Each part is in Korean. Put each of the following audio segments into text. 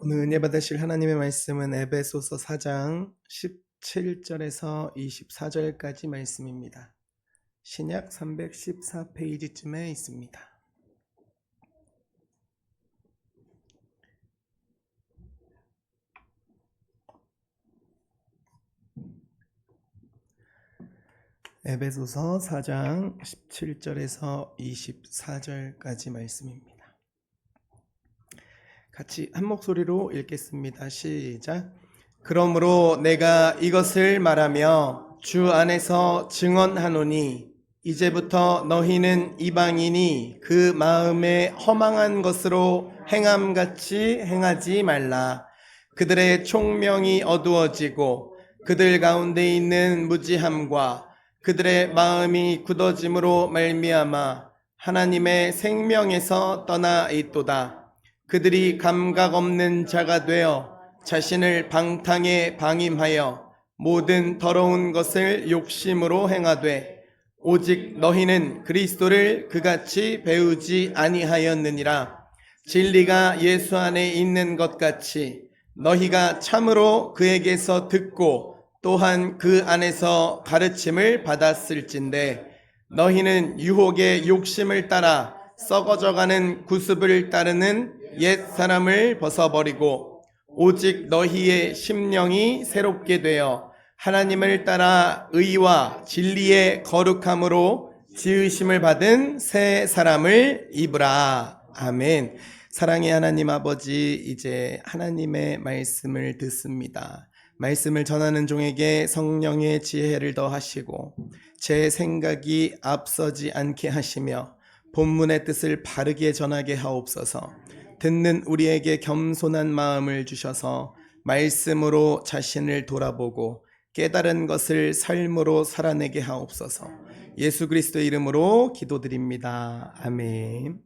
오늘 은혜 받으실 하나님의 말씀은 에베소서 4장 17절에서 24절까지 말씀입니다. 신약 314페이지쯤에 있습니다. 에베소서 4장 17절에서 24절까지 말씀입니다. 같이 한 목소리로 읽겠습니다. 시작. 그러므로 내가 이것을 말하며 주 안에서 증언하노니 이제부터 너희는 이방인이 그 마음에 허망한 것으로 행함같이 행하지 말라. 그들의 총명이 어두워지고 그들 가운데 있는 무지함과 그들의 마음이 굳어짐으로 말미암아 하나님의 생명에서 떠나 있도다. 그들이 감각 없는 자가 되어 자신을 방탕에 방임하여 모든 더러운 것을 욕심으로 행하되 오직 너희는 그리스도를 그같이 배우지 아니하였느니라. 진리가 예수 안에 있는 것 같이 너희가 참으로 그에게서 듣고 또한 그 안에서 가르침을 받았을진데 너희는 유혹의 욕심을 따라 썩어져가는 구습을 따르는 옛 사람을 벗어버리고 오직 너희의 심령이 새롭게 되어 하나님을 따라 의와 진리의 거룩함으로 지으심을 받은 새 사람을 입으라. 아멘. 사랑의 하나님 아버지, 이제 하나님의 말씀을 듣습니다. 말씀을 전하는 종에게 성령의 지혜를 더하시고 제 생각이 앞서지 않게 하시며 본문의 뜻을 바르게 전하게 하옵소서. 듣는 우리에게 겸손한 마음을 주셔서 말씀으로 자신을 돌아보고 깨달은 것을 삶으로 살아내게 하옵소서. 예수 그리스도의 이름으로 기도드립니다. 아멘.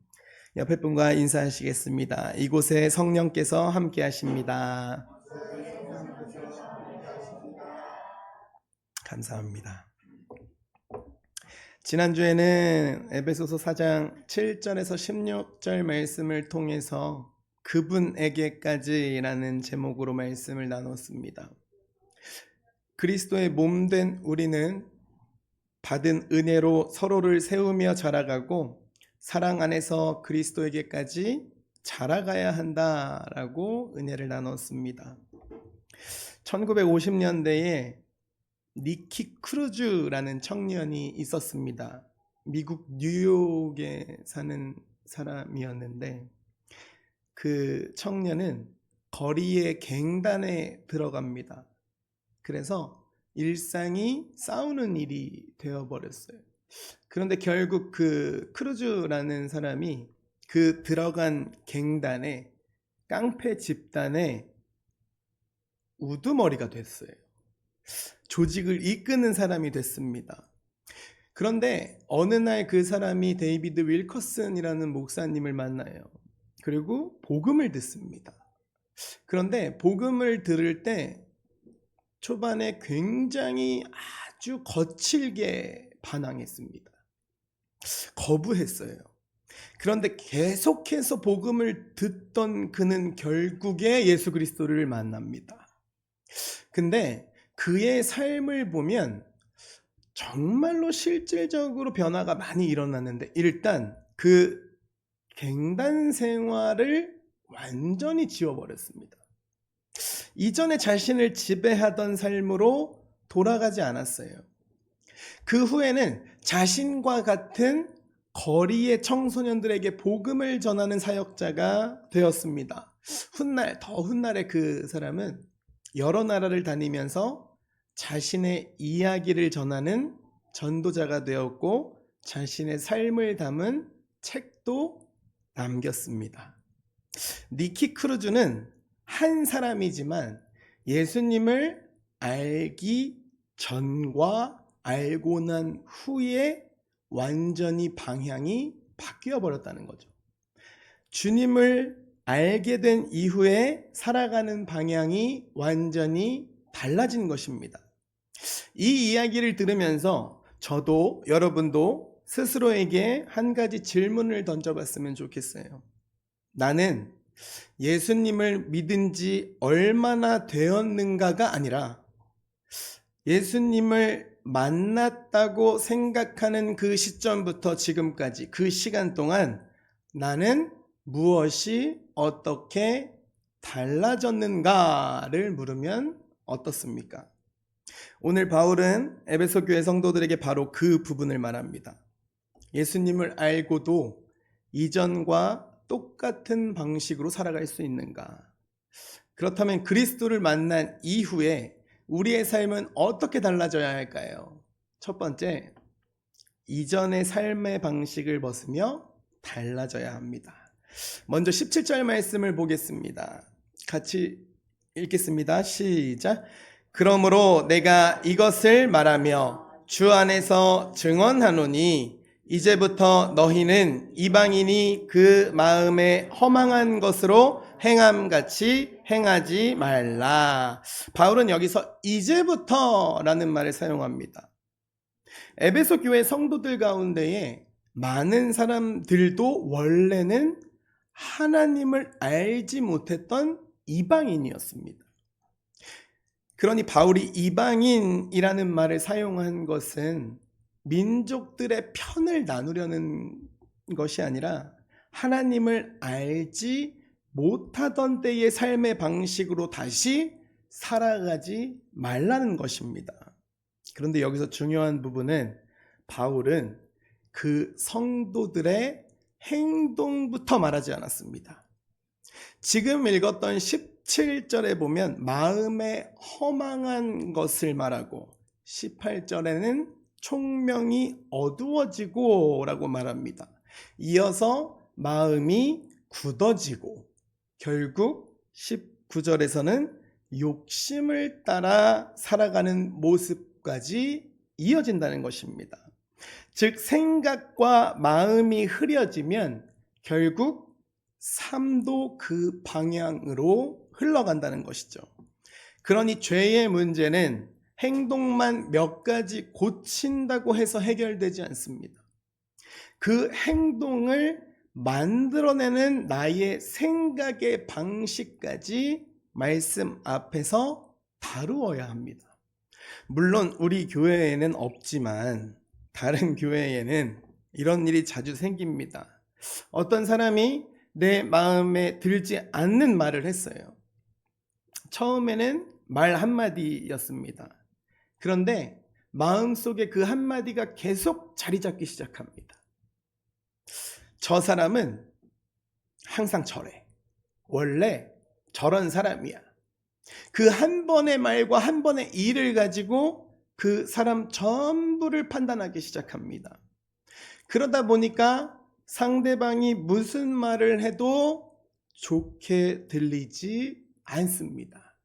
옆에 분과 인사하시겠습니다. 이곳에 성령께서 함께 하십니다. 감사합니다. 지난주에는 에베소서 4장 7절에서 16절 말씀을 통해서 그분에게까지라는 제목으로 말씀을 나눴습니다. 그리스도의 몸된 우리는 받은 은혜로 서로를 세우며 자라가고 사랑 안에서 그리스도에게까지 자라가야 한다라고 은혜를 나눴습니다. 1950년대에 니키 크루즈라는 청년이 있었습니다. 미국 뉴욕에 사는 사람이었는데 그 청년은 거리의 갱단에 들어갑니다. 그래서 일상이 싸우는 일이 되어버렸어요. 그런데 결국 그 크루즈라는 사람이 그 들어간 갱단에 깡패 집단의 우두머리가 됐어요. 조직을 이끄는 사람이 됐습니다. 그런데 어느 날 그 사람이 데이비드 윌커슨이라는 목사님을 만나요. 그리고 복음을 듣습니다. 그런데 복음을 들을 때 초반에 굉장히 아주 거칠게 반항했습니다. 거부했어요. 그런데 계속해서 복음을 듣던 그는 결국에 예수 그리스도를 만납니다. 근데 그의 삶을 보면 정말로 실질적으로 변화가 많이 일어났는데 일단 그 갱단 생활을 완전히 지워버렸습니다. 이전에 자신을 지배하던 삶으로 돌아가지 않았어요. 그 후에는 자신과 같은 거리의 청소년들에게 복음을 전하는 사역자가 되었습니다. 더 훗날에 그 사람은 여러 나라를 다니면서 자신의 이야기를 전하는 전도자가 되었고 자신의 삶을 담은 책도 남겼습니다. 니키 크루즈는 한 사람이지만 예수님을 알기 전과 알고 난 후에 완전히 방향이 바뀌어 버렸다는 거죠. 주님을 알게 된 이후에 살아가는 방향이 완전히 달라진 것입니다. 이 이야기를 들으면서 저도 여러분도 스스로에게 한 가지 질문을 던져봤으면 좋겠어요. 나는 예수님을 믿은 지 얼마나 되었는가가 아니라 예수님을 만났다고 생각하는 그 시점부터 지금까지 그 시간 동안 나는 무엇이 어떻게 달라졌는가를 물으면 어떻습니까? 오늘 바울은 에베소 교회 성도들에게 바로 그 부분을 말합니다. 예수님을 알고도 이전과 똑같은 방식으로 살아갈 수 있는가? 그렇다면 그리스도를 만난 이후에 우리의 삶은 어떻게 달라져야 할까요? 첫 번째, 이전의 삶의 방식을 벗으며 달라져야 합니다. 먼저 17절 말씀을 보겠습니다. 같이 읽겠습니다. 시작. 그러므로 내가 이것을 말하며 주 안에서 증언하노니 이제부터 너희는 이방인이 그 마음에 허망한 것으로 행함같이 행하지 말라. 바울은 여기서 이제부터라는 말을 사용합니다. 에베소 교회 성도들 가운데에 많은 사람들도 원래는 하나님을 알지 못했던 이방인이었습니다. 그러니 바울이 이방인이라는 말을 사용한 것은 민족들의 편을 나누려는 것이 아니라 하나님을 알지 못하던 때의 삶의 방식으로 다시 살아가지 말라는 것입니다. 그런데 여기서 중요한 부분은 바울은 그 성도들의 행동부터 말하지 않았습니다. 지금 읽었던 17절에 보면 마음에 허망한 것을 말하고 18절에는 총명이 어두워지고 라고 말합니다. 이어서 마음이 굳어지고 결국 19절에서는 욕심을 따라 살아가는 모습까지 이어진다는 것입니다. 즉 생각과 마음이 흐려지면 결국 삶도 그 방향으로 흘러간다는 것이죠. 그러니 죄의 문제는 행동만 몇 가지 고친다고 해서 해결되지 않습니다. 그 행동을 만들어내는 나의 생각의 방식까지 말씀 앞에서 다루어야 합니다. 물론 우리 교회에는 없지만 다른 교회에는 이런 일이 자주 생깁니다. 어떤 사람이 내 마음에 들지 않는 말을 했어요. 처음에는 말 한마디였습니다. 그런데 마음속에 그 한마디가 계속 자리 잡기 시작합니다. 저 사람은 항상 저래. 원래 저런 사람이야. 그 한 번의 말과 한 번의 일을 가지고 그 사람 전부를 판단하기 시작합니다. 그러다 보니까 상대방이 무슨 말을 해도 좋게 들리지 않습니다.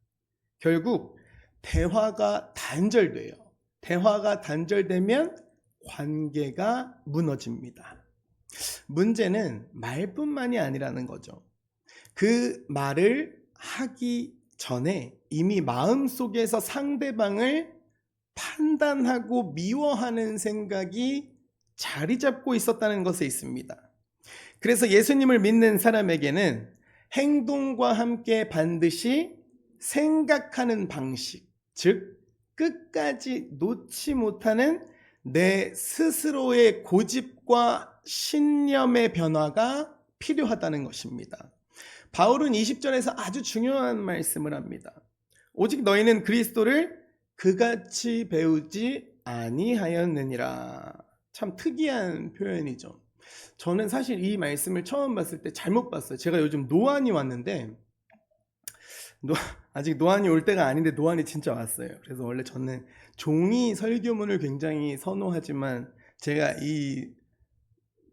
결국 대화가 단절돼요. 대화가 단절되면 관계가 무너집니다. 문제는 말뿐만이 아니라는 거죠. 그 말을 하기 전에 이미 마음속에서 상대방을 판단하고 미워하는 생각이 자리 잡고 있었다는 것에 있습니다. 그래서 예수님을 믿는 사람에게는 행동과 함께 반드시 생각하는 방식, 즉 끝까지 놓지 못하는 내 스스로의 고집과 신념의 변화가 필요하다는 것입니다. 바울은 20절에서 아주 중요한 말씀을 합니다. 오직 너희는 그리스도를 그같이 배우지 아니하였느니라. 참 특이한 표현이죠. 저는 사실 이 말씀을 처음 봤을 때 잘못 봤어요. 제가 요즘 노안이 왔는데 아직 노안이 올 때가 아닌데 노안이 진짜 왔어요. 그래서 원래 저는 종이 설교문을 굉장히 선호하지만 제가 이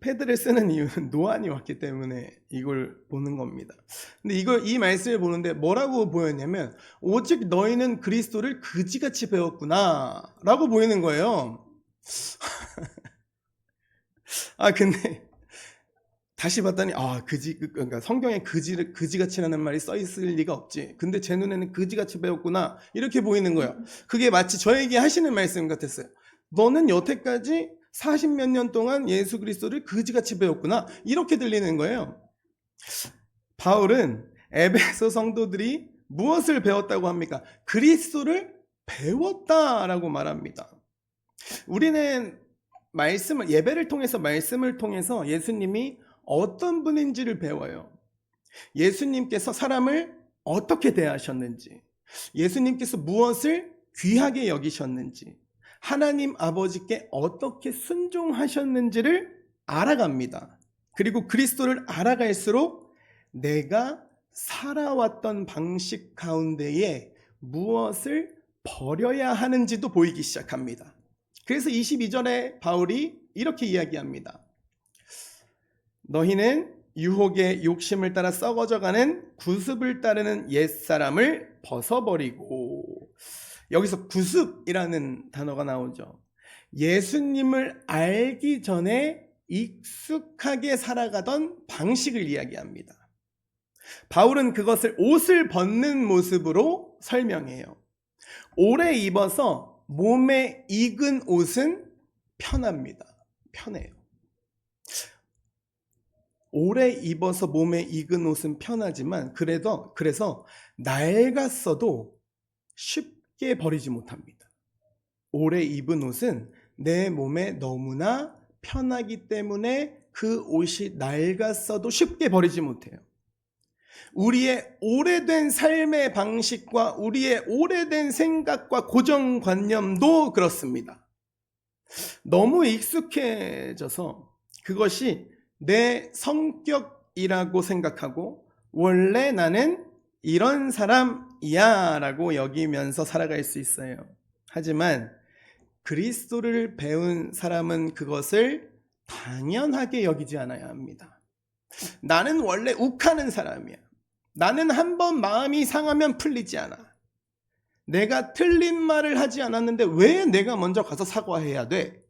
패드를 쓰는 이유는 노안이 왔기 때문에 이걸 보는 겁니다. 근데 이 말씀을 보는데 뭐라고 보였냐면 오직 너희는 그리스도를 그지같이 배웠구나 라고 보이는 거예요. 근데 다시 봤더니 그러니까 성경에 그지같이라는 말이 써 있을 리가 없지. 근데 제 눈에는 그지같이 배웠구나 이렇게 보이는 거예요. 그게 마치 저에게 하시는 말씀 같았어요. 너는 여태까지 40몇 년 동안 예수 그리스도를 그지같이 배웠구나 이렇게 들리는 거예요. 바울은 에베소 성도들이 무엇을 배웠다고 합니까? 그리스도를 배웠다라고 말합니다. 우리는 예배를 통해서 말씀을 통해서 예수님이 어떤 분인지를 배워요. 예수님께서 사람을 어떻게 대하셨는지, 예수님께서 무엇을 귀하게 여기셨는지, 하나님 아버지께 어떻게 순종하셨는지를 알아갑니다. 그리고 그리스도를 알아갈수록 내가 살아왔던 방식 가운데에 무엇을 버려야 하는지도 보이기 시작합니다. 그래서 22절에 바울이 이렇게 이야기합니다. 너희는 유혹의 욕심을 따라 썩어져가는 구습을 따르는 옛사람을 벗어버리고, 여기서 구습이라는 단어가 나오죠. 예수님을 알기 전에 익숙하게 살아가던 방식을 이야기합니다. 바울은 그것을 옷을 벗는 모습으로 설명해요. 오래 입어서 몸에 익은 옷은 편합니다. 편해요. 오래 입어서 몸에 익은 옷은 편하지만 그래서 낡았어도 쉽게 버리지 못합니다. 오래 입은 옷은 내 몸에 너무나 편하기 때문에 그 옷이 낡았어도 쉽게 버리지 못해요. 우리의 오래된 삶의 방식과 우리의 오래된 생각과 고정관념도 그렇습니다. 너무 익숙해져서 그것이 내 성격이라고 생각하고 원래 나는 이런 사람이야 라고 여기면서 살아갈 수 있어요. 하지만 그리스도를 배운 사람은 그것을 당연하게 여기지 않아야 합니다. 나는 원래 욱하는 사람이야. 나는 한번 마음이 상하면 풀리지 않아. 내가 틀린 말을 하지 않았는데 왜 내가 먼저 가서 사과해야 돼?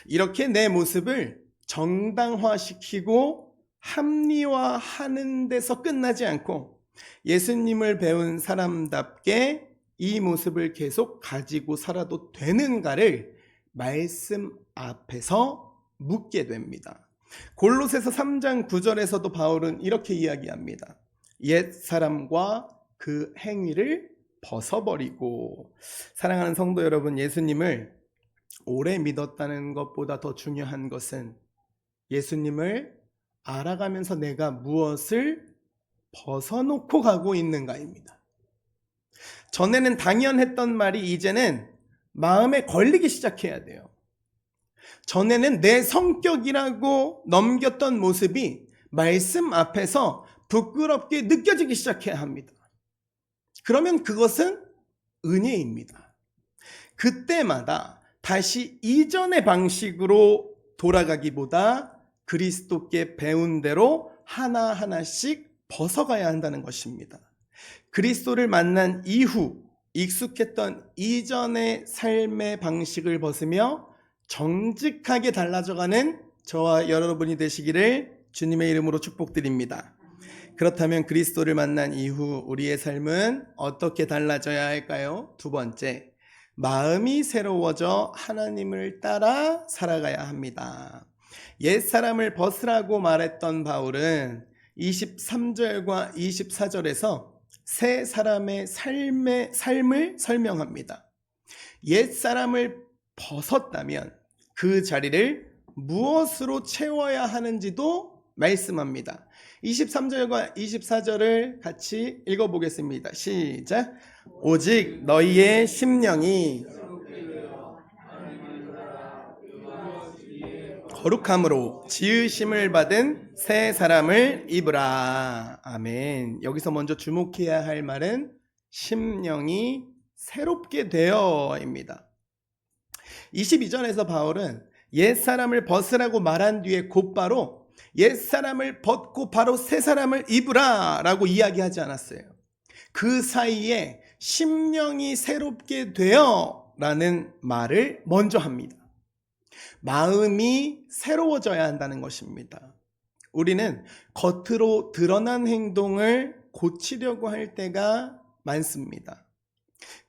이렇게 내 모습을 정당화시키고 합리화하는 데서 끝나지 않고 예수님을 배운 사람답게 이 모습을 계속 가지고 살아도 되는가를 말씀 앞에서 묻게 됩니다. 골로새서 3장 9절에서도 바울은 이렇게 이야기합니다. 옛 사람과 그 행위를 벗어버리고. 사랑하는 성도 여러분, 예수님을 오래 믿었다는 것보다 더 중요한 것은 예수님을 알아가면서 내가 무엇을 벗어놓고 가고 있는가입니다. 전에는 당연했던 말이 이제는 마음에 걸리기 시작해야 돼요. 전에는 내 성격이라고 넘겼던 모습이 말씀 앞에서 부끄럽게 느껴지기 시작해야 합니다. 그러면 그것은 은혜입니다. 그때마다 다시 이전의 방식으로 돌아가기보다 그리스도께 배운 대로 하나하나씩 벗어가야 한다는 것입니다. 그리스도를 만난 이후 익숙했던 이전의 삶의 방식을 벗으며 정직하게 달라져가는 저와 여러분이 되시기를 주님의 이름으로 축복드립니다. 그렇다면 그리스도를 만난 이후 우리의 삶은 어떻게 달라져야 할까요? 두 번째, 마음이 새로워져 하나님을 따라 살아가야 합니다. 옛사람을 벗으라고 말했던 바울은 23절과 24절에서 새 사람의 삶을 설명합니다. 옛사람을 벗었다면 그 자리를 무엇으로 채워야 하는지도 말씀합니다. 23절과 24절을 같이 읽어보겠습니다. 시작. 오직 너희의 심령이 거룩함으로 지으심을 받은 새 사람을 입으라. 아멘. 여기서 먼저 주목해야 할 말은 심령이 새롭게 되어입니다. 22절에서 바울은 옛사람을 벗으라고 말한 뒤에 곧바로 옛사람을 벗고 바로 새 사람을 입으라 라고 이야기하지 않았어요. 그 사이에 심령이 새롭게 되어 라는 말을 먼저 합니다. 마음이 새로워져야 한다는 것입니다. 우리는 겉으로 드러난 행동을 고치려고 할 때가 많습니다.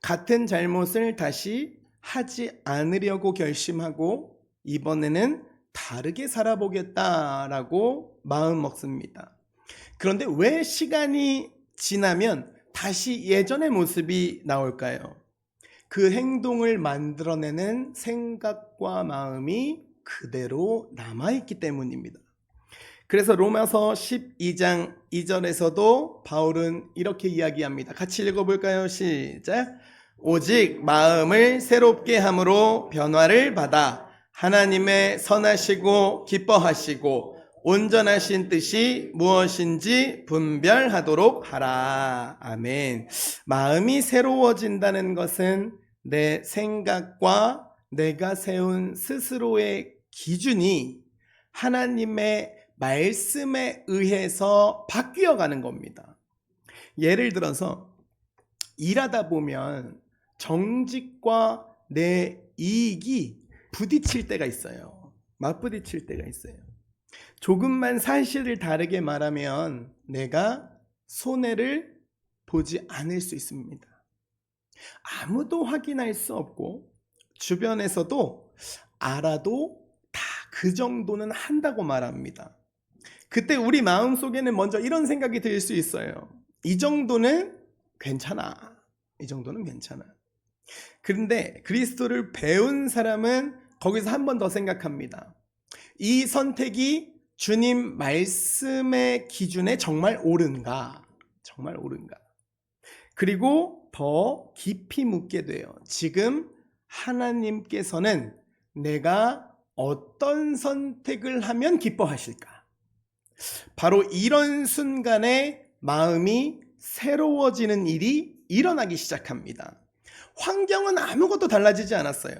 같은 잘못을 다시 하지 않으려고 결심하고 이번에는 다르게 살아보겠다라고 마음 먹습니다. 그런데 왜 시간이 지나면 다시 예전의 모습이 나올까요? 그 행동을 만들어내는 생각과 마음이 그대로 남아있기 때문입니다. 그래서 로마서 12장 2절에서도 바울은 이렇게 이야기합니다. 같이 읽어볼까요? 시작. 오직 마음을 새롭게 함으로 변화를 받아 하나님의 선하시고 기뻐하시고 온전하신 뜻이 무엇인지 분별하도록 하라. 아멘. 마음이 새로워진다는 것은 내 생각과 내가 세운 스스로의 기준이 하나님의 말씀에 의해서 바뀌어가는 겁니다. 예를 들어서 일하다 보면 정직과 내 이익이 부딪힐 때가 있어요. 맞부딪힐 때가 있어요. 조금만 사실을 다르게 말하면 내가 손해를 보지 않을 수 있습니다. 아무도 확인할 수 없고 주변에서도 알아도 다 그 정도는 한다고 말합니다. 그때 우리 마음속에는 먼저 이런 생각이 들 수 있어요. 이 정도는 괜찮아. 이 정도는 괜찮아. 그런데 그리스도를 배운 사람은 거기서 한 번 더 생각합니다. 이 선택이 주님 말씀의 기준에 정말 옳은가? 정말 옳은가? 그리고 더 깊이 묻게 돼요. 지금 하나님께서는 내가 어떤 선택을 하면 기뻐하실까? 바로 이런 순간에 마음이 새로워지는 일이 일어나기 시작합니다. 환경은 아무것도 달라지지 않았어요.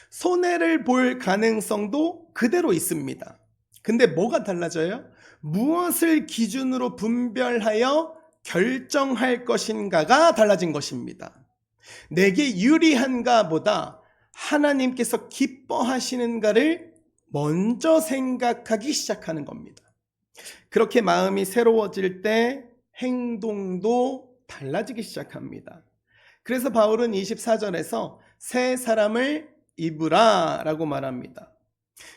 손해를 볼 가능성도 그대로 있습니다. 근데 뭐가 달라져요? 무엇을 기준으로 분별하여 결정할 것인가가 달라진 것입니다. 내게 유리한가 보다 하나님께서 기뻐하시는가를 먼저 생각하기 시작하는 겁니다. 그렇게 마음이 새로워질 때 행동도 달라지기 시작합니다. 그래서 바울은 24절에서 새 사람을 입으라 라고 말합니다.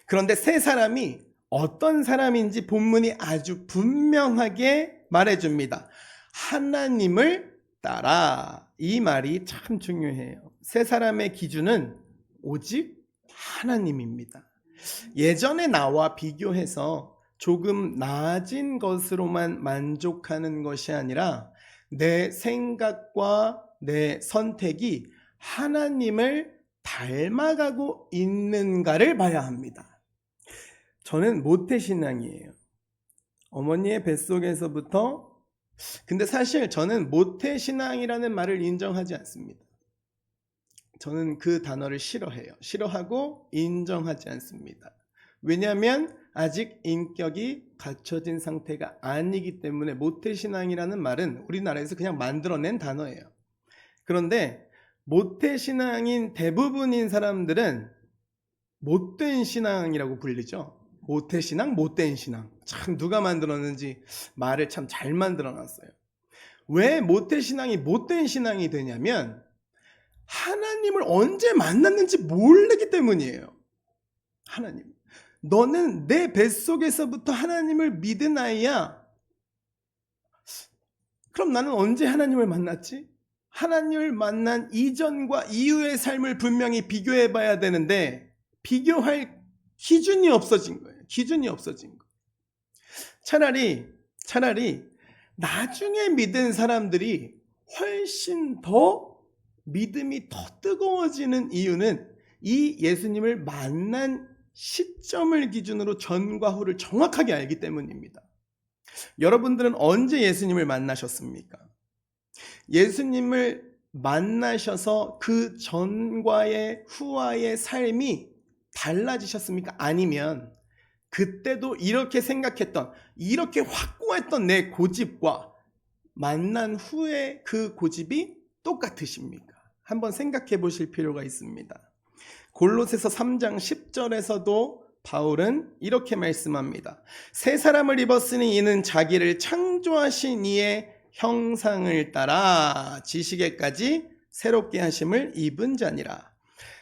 그런데 새 사람이 어떤 사람인지 본문이 아주 분명하게 말해줍니다. 하나님을 따라. 이 말이 참 중요해요. 새 사람의 기준은 오직 하나님입니다. 예전의 나와 비교해서 조금 나아진 것으로만 만족하는 것이 아니라 내 생각과 내 선택이 하나님을 닮아가고 있는가를 봐야 합니다. 저는 모태신앙이에요. 어머니의 뱃속에서부터. 근데 사실 저는 모태신앙이라는 말을 인정하지 않습니다. 저는 그 단어를 싫어해요. 싫어하고 인정하지 않습니다. 왜냐하면 아직 인격이 갖춰진 상태가 아니기 때문에 모태신앙이라는 말은 우리나라에서 그냥 만들어낸 단어예요. 그런데 모태신앙인 대부분인 사람들은 못된 신앙이라고 불리죠. 모태신앙, 못된 신앙. 참 누가 만들었는지 말을 참 잘 만들어놨어요. 왜 모태신앙이 못된 신앙이 되냐면 하나님을 언제 만났는지 모르기 때문이에요. 하나님. 너는 내 뱃속에서부터 하나님을 믿은 아이야. 그럼 나는 언제 하나님을 만났지? 하나님을 만난 이전과 이후의 삶을 분명히 비교해 봐야 되는데 비교할 기준이 없어진 거예요. 기준이 없어진 거예요. 차라리 나중에 믿은 사람들이 훨씬 더 믿음이 더 뜨거워지는 이유는 이 예수님을 만난 시점을 기준으로 전과 후를 정확하게 알기 때문입니다. 여러분들은 언제 예수님을 만나셨습니까? 예수님을 만나셔서 그 전과의 후와의 삶이 달라지셨습니까? 아니면 그때도 이렇게 생각했던, 이렇게 확고했던 내 고집과 만난 후에 그 고집이 똑같으십니까? 한번 생각해 보실 필요가 있습니다. 골로새서 3장 10절에서도 바울은 이렇게 말씀합니다. 새 사람을 입었으니 이는 자기를 창조하신 이의 형상을 따라 지식에까지 새롭게 하심을 입은 자니라.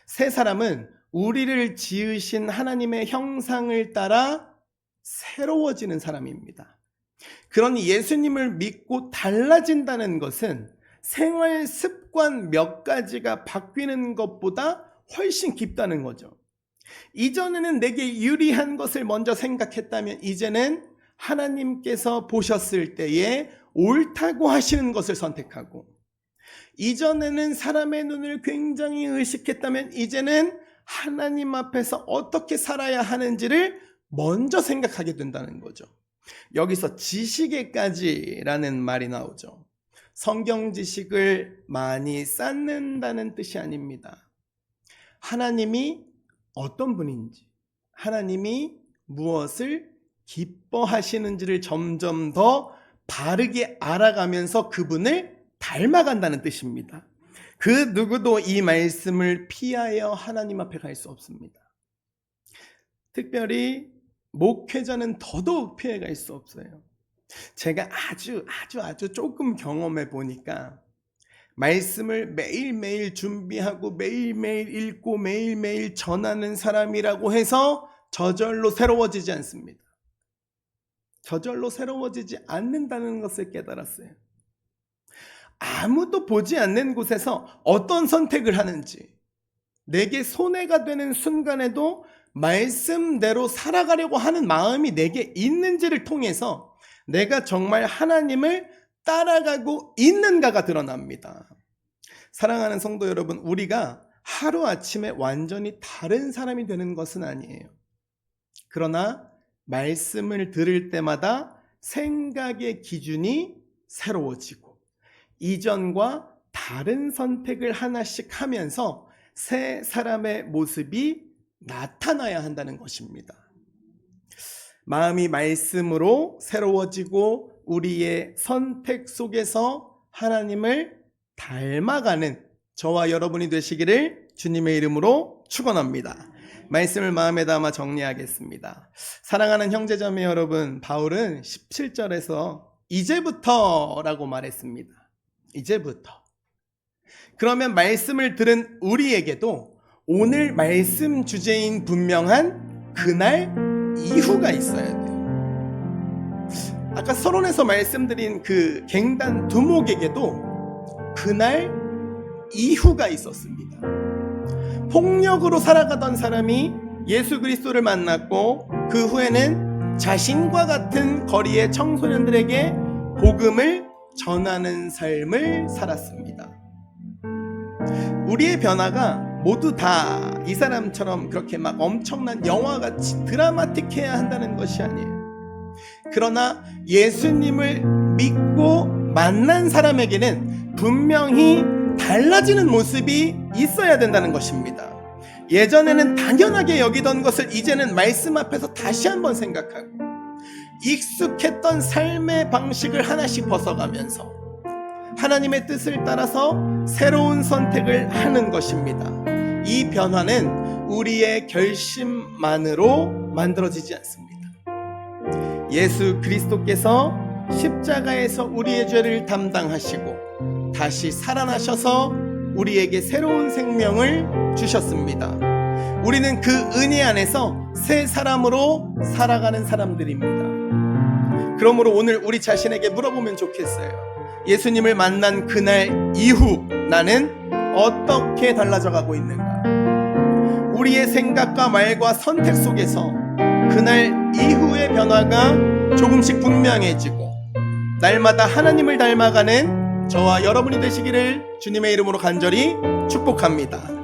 새 사람은 우리를 지으신 하나님의 형상을 따라 새로워지는 사람입니다. 그러니 예수님을 믿고 달라진다는 것은 생활 습관 몇 가지가 바뀌는 것보다 훨씬 깊다는 거죠. 이전에는 내게 유리한 것을 먼저 생각했다면 이제는 하나님께서 보셨을 때에 옳다고 하시는 것을 선택하고, 이전에는 사람의 눈을 굉장히 의식했다면 이제는 하나님 앞에서 어떻게 살아야 하는지를 먼저 생각하게 된다는 거죠. 여기서 지식에까지라는 말이 나오죠. 성경 지식을 많이 쌓는다는 뜻이 아닙니다. 하나님이 어떤 분인지, 하나님이 무엇을 기뻐하시는지를 점점 더 바르게 알아가면서 그분을 닮아간다는 뜻입니다. 그 누구도 이 말씀을 피하여 하나님 앞에 갈 수 없습니다. 특별히 목회자는 더더욱 피해갈 수 없어요. 제가 아주 조금 경험해 보니까 말씀을 매일매일 준비하고 매일매일 읽고 매일매일 전하는 사람이라고 해서 저절로 새로워지지 않습니다. 저절로 새로워지지 않는다는 것을 깨달았어요. 아무도 보지 않는 곳에서 어떤 선택을 하는지, 내게 손해가 되는 순간에도 말씀대로 살아가려고 하는 마음이 내게 있는지를 통해서 내가 정말 하나님을 따라가고 있는가가 드러납니다. 사랑하는 성도 여러분, 우리가 하루아침에 완전히 다른 사람이 되는 것은 아니에요. 그러나 말씀을 들을 때마다 생각의 기준이 새로워지고 이전과 다른 선택을 하나씩 하면서 새 사람의 모습이 나타나야 한다는 것입니다. 마음이 말씀으로 새로워지고 우리의 선택 속에서 하나님을 닮아가는 저와 여러분이 되시기를 주님의 이름으로 축원합니다. 말씀을 마음에 담아 정리하겠습니다. 사랑하는 형제자매 여러분, 바울은 17절에서 이제부터라고 말했습니다. 이제부터. 그러면 말씀을 들은 우리에게도 오늘 말씀 주제인 분명한 그날 이후가 있어야 돼요. 아까 서론에서 말씀드린 그 갱단 두목에게도 그날 이후가 있었습니다. 폭력으로 살아가던 사람이 예수 그리스도를 만났고 그 후에는 자신과 같은 거리의 청소년들에게 복음을 전하는 삶을 살았습니다. 우리의 변화가 모두 다 이 사람처럼 그렇게 막 엄청난 영화같이 드라마틱해야 한다는 것이 아니에요. 그러나 예수님을 믿고 만난 사람에게는 분명히 달라지는 모습이 있어야 된다는 것입니다. 예전에는 당연하게 여기던 것을 이제는 말씀 앞에서 다시 한번 생각하고 익숙했던 삶의 방식을 하나씩 벗어가면서 하나님의 뜻을 따라서 새로운 선택을 하는 것입니다. 이 변화는 우리의 결심만으로 만들어지지 않습니다. 예수 그리스도께서 십자가에서 우리의 죄를 담당하시고 다시 살아나셔서 우리에게 새로운 생명을 주셨습니다. 우리는 그 은혜 안에서 새 사람으로 살아가는 사람들입니다. 그러므로 오늘 우리 자신에게 물어보면 좋겠어요. 예수님을 만난 그날 이후 나는 어떻게 달라져 가고 있는가? 우리의 생각과 말과 선택 속에서 그날 이후의 변화가 조금씩 분명해지고 날마다 하나님을 닮아가는 저와 여러분이 되시기를 주님의 이름으로 간절히 축복합니다.